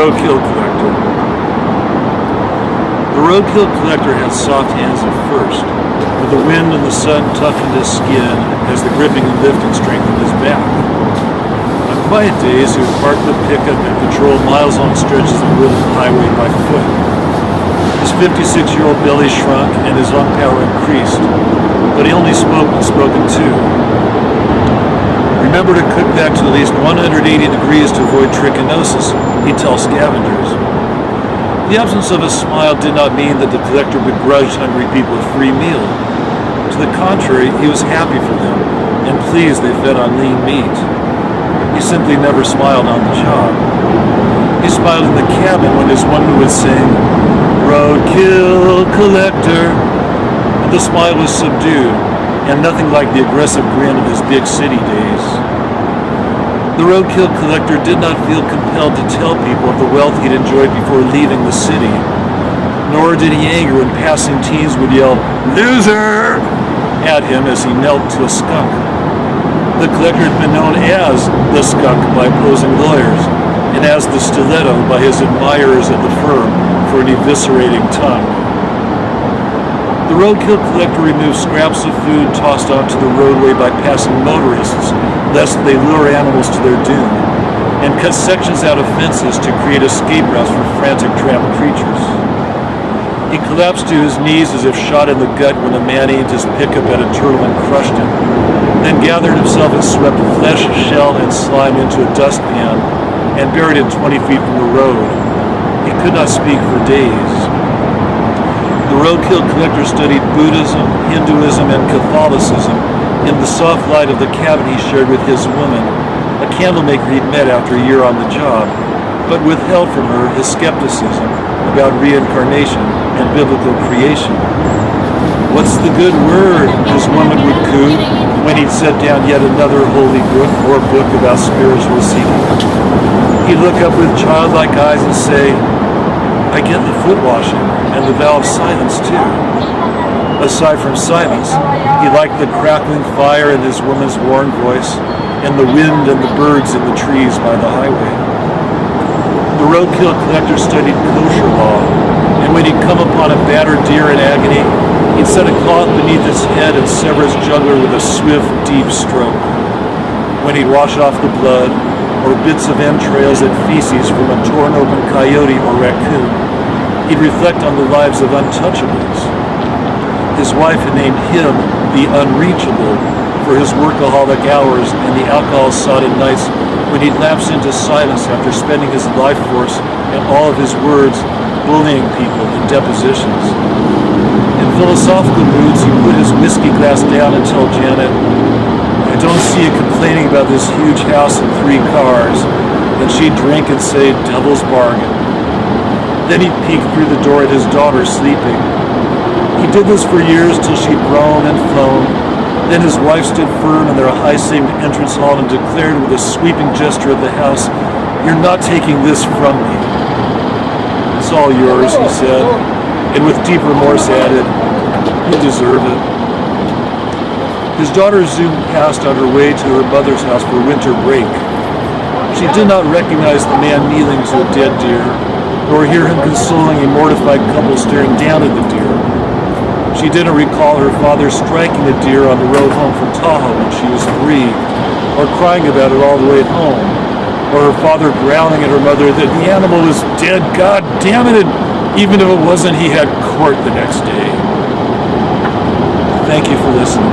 roadkill collector. The roadkill collector had soft hands at first, with the wind and the sun toughened his skin as the gripping and lifting strengthened his back. On quiet days, he would park the pickup and patrol miles-long stretches of wooded highway by foot. His 56-year-old belly shrunk and his lung power increased, but he only smoked when spoken to. Remember to cook back to at least 180 degrees to avoid trichinosis, he'd tell scavengers. The absence of a smile did not mean that the collector begrudged hungry people a free meal. To the contrary, he was happy for them and pleased they fed on lean meat. He simply never smiled on the job. He smiled in the cabin when his woman would sing, "Roadkill collector," and the smile was subdued and nothing like the aggressive grin of his big city days. The roadkill collector did not feel compelled to tell people of the wealth he'd enjoyed before leaving the city, nor did he anger when passing teens would yell, "Loser!" at him as he knelt to a skunk. The collector had been known as the skunk by opposing lawyers, and as the stiletto by his admirers at the firm for an eviscerating tongue. The roadkill collector removed scraps of food tossed onto the roadway by passing motorists, lest they lure animals to their doom, and cut sections out of fences to create escape routes for frantic tramp creatures. He collapsed to his knees as if shot in the gut when a man aimed his pickup at a turtle and crushed him, then gathered himself and swept flesh, shell, and slime into a dustpan and buried it 20 feet from the road. He could not speak for days. The roadkill collector studied Buddhism, Hinduism, and Catholicism in the soft light of the cabin he shared with his woman, a candlemaker he'd met after a year on the job, but withheld from her his skepticism about reincarnation and biblical creation. "What's the good word?" his woman would coo when he'd set down yet another holy book or book about spiritual seeking. He'd look up with childlike eyes and say, "I get the foot washing and the vow of silence too." Aside from silence, he liked the crackling fire in his woman's worn voice and the wind and the birds in the trees by the highway. The roadkill collector studied kosher law, and when he'd come upon a battered deer in agony, he'd set a cloth beneath its head and sever its jugular with a swift, deep stroke. When he'd wash off the blood, or bits of entrails and feces from a torn open coyote or raccoon, he'd reflect on the lives of untouchables. His wife had named him the Unreachable for his workaholic hours and the alcohol-sodden nights when he'd lapse into silence after spending his life force and all of his words bullying people in depositions. In philosophical moods, he put his whiskey glass down and tell Janet, "I don't see you complaining about this huge house and 3 cars," and she'd drink and say, "Devil's bargain." Then he'd peek through the door at his daughter sleeping. He did this for years till she'd grown and flown. Then his wife stood firm in their high-ceilinged entrance hall and declared with a sweeping gesture of the house, "You're not taking this from me." "It's all yours," he said, and with deep remorse added, "You deserve it." His daughter zoomed past on her way to her mother's house for winter break. She did not recognize the man kneeling to a dead deer, nor hear him consoling a mortified couple staring down at the deer. She didn't recall her father striking a deer on the road home from Tahoe when she was 3, or crying about it all the way home, or her father growling at her mother that the animal was dead, God damn it, and even if it wasn't, he had court the next day. Thank you for listening.